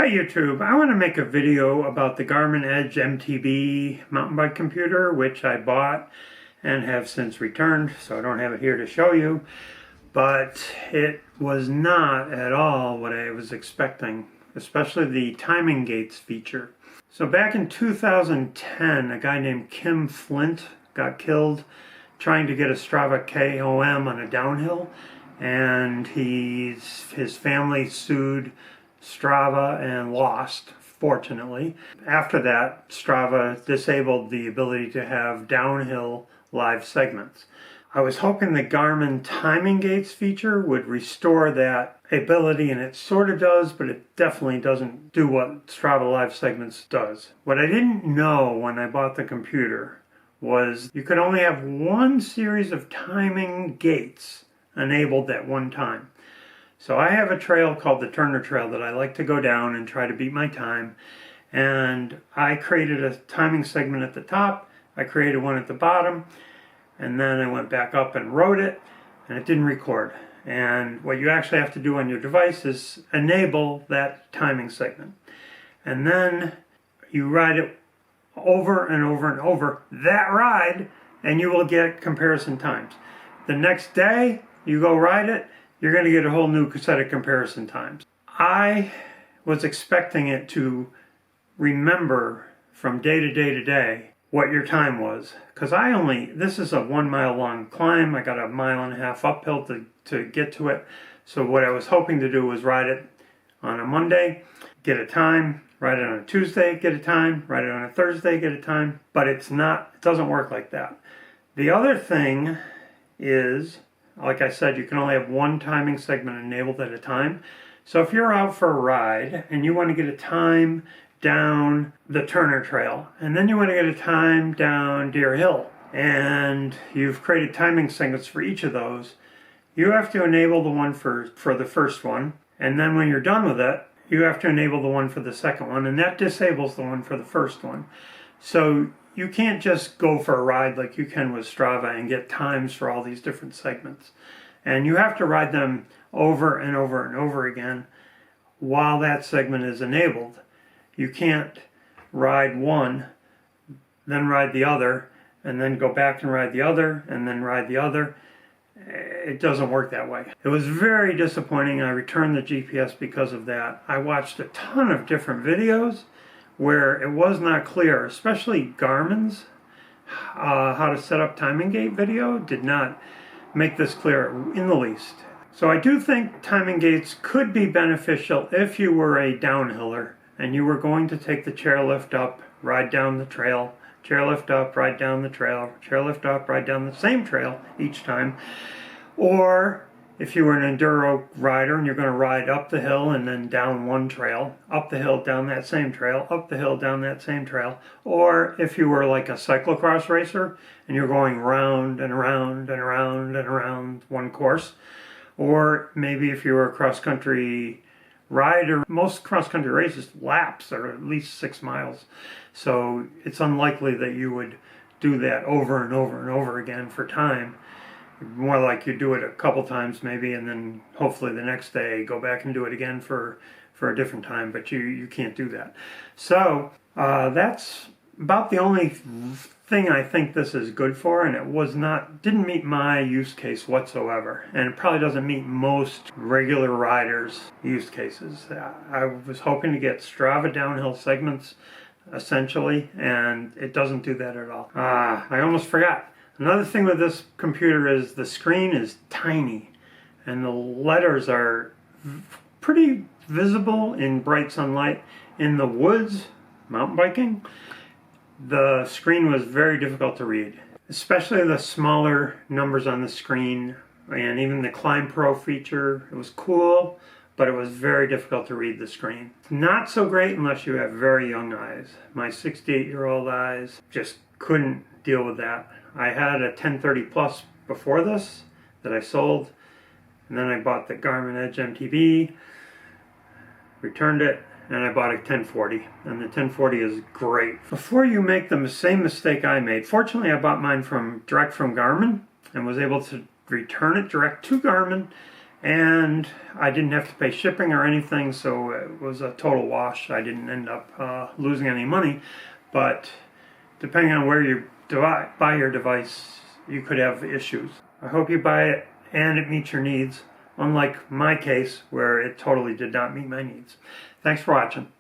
Hi YouTube, I want to make a video about the Garmin Edge MTB mountain bike computer, which I bought and have since returned, so I don't have it here to show you. But it was not at all what I was expecting, especially the timing gates feature. So back in 2010, a guy named Kim Flint got killed trying to get a Strava KOM on a downhill, and his family sued Strava and lost, fortunately. After that, Strava disabled the ability to have downhill live segments. I was hoping the Garmin timing gates feature would restore that ability, and it sort of does, but it definitely doesn't do what Strava live segments does. What I didn't know when I bought the computer was you could only have one series of timing gates enabled at one time. So I have a trail called the Turner Trail that I like to go down and try to beat my time. And I created a timing segment at the top, I created one at the bottom, and then I went back up and wrote it, and it didn't record. And what you actually have to do on your device is enable that timing segment. And then you ride it over and over and over, that ride, and you will get comparison times. The next day, you go ride it, you're going to get a whole new set of comparison times. I was expecting it to remember from day to day to day what your time was. Because this is a 1 mile long climb. I got a 1.5 miles uphill to get to it. So what I was hoping to do was ride it on a Monday, get a time, ride it on a Tuesday, get a time, ride it on a Thursday, get a time. But it doesn't work like that. The other thing is, like I said, you can only have one timing segment enabled at a time. So if you're out for a ride and you want to get a time down the Turner Trail, and then you want to get a time down Deer Hill, and you've created timing segments for each of those, you have to enable the one for the first one, and then when you're done with it, you have to enable the one for the second one, and that disables the one for the first one. So you can't just go for a ride like you can with Strava and get times for all these different segments. And you have to ride them over and over and over again while that segment is enabled. You can't ride one, then ride the other, and then go back and ride the other, and then ride the other. It doesn't work that way. It was very disappointing. I returned the GPS because of that. I watched a ton of different videos where it was not clear, especially Garmin's how to set up timing gate video did not make this clear in the least. So I do think timing gates could be beneficial if you were a downhiller and you were going to take the chairlift up, ride down the trail, chairlift up, ride down the trail, chairlift up, ride down the same trail each time. Or if you were an enduro rider and you're going to ride up the hill and then down one trail, up the hill, down that same trail, up the hill, down that same trail. Or if you were like a cyclocross racer and you're going round and around and around and around one course. Or maybe if you were a cross-country rider, most cross-country races laps are at least 6 miles. So it's unlikely that you would do that over and over and over again for time. More like you do it a couple times maybe, and then hopefully the next day go back and do it again for a different time, but you can't do that. So that's about the only thing I think this is good for, and it didn't meet my use case whatsoever, and it probably doesn't meet most regular riders' use cases. I was hoping to get Strava downhill segments essentially, and it doesn't do that at all. I almost forgot. Another thing with this computer is the screen is tiny and the letters are pretty visible in bright sunlight. In the woods, mountain biking, the screen was very difficult to read, especially the smaller numbers on the screen, and even the Climb Pro feature. It was cool, but it was very difficult to read the screen. Not so great unless you have very young eyes. My 68-year-old eyes just couldn't deal with that. I had a 1030 Plus before this that I sold, and then I bought the Garmin Edge MTB, returned it, and I bought a 1040, and the 1040 is great. Before you make the same mistake I made, fortunately I bought mine direct from Garmin and was able to return it direct to Garmin and I didn't have to pay shipping or anything, so it was a total wash. I didn't end up losing any money, but depending on where you buy your device, you could have issues. I hope you buy it and it meets your needs, unlike my case where it totally did not meet my needs. Thanks for watching.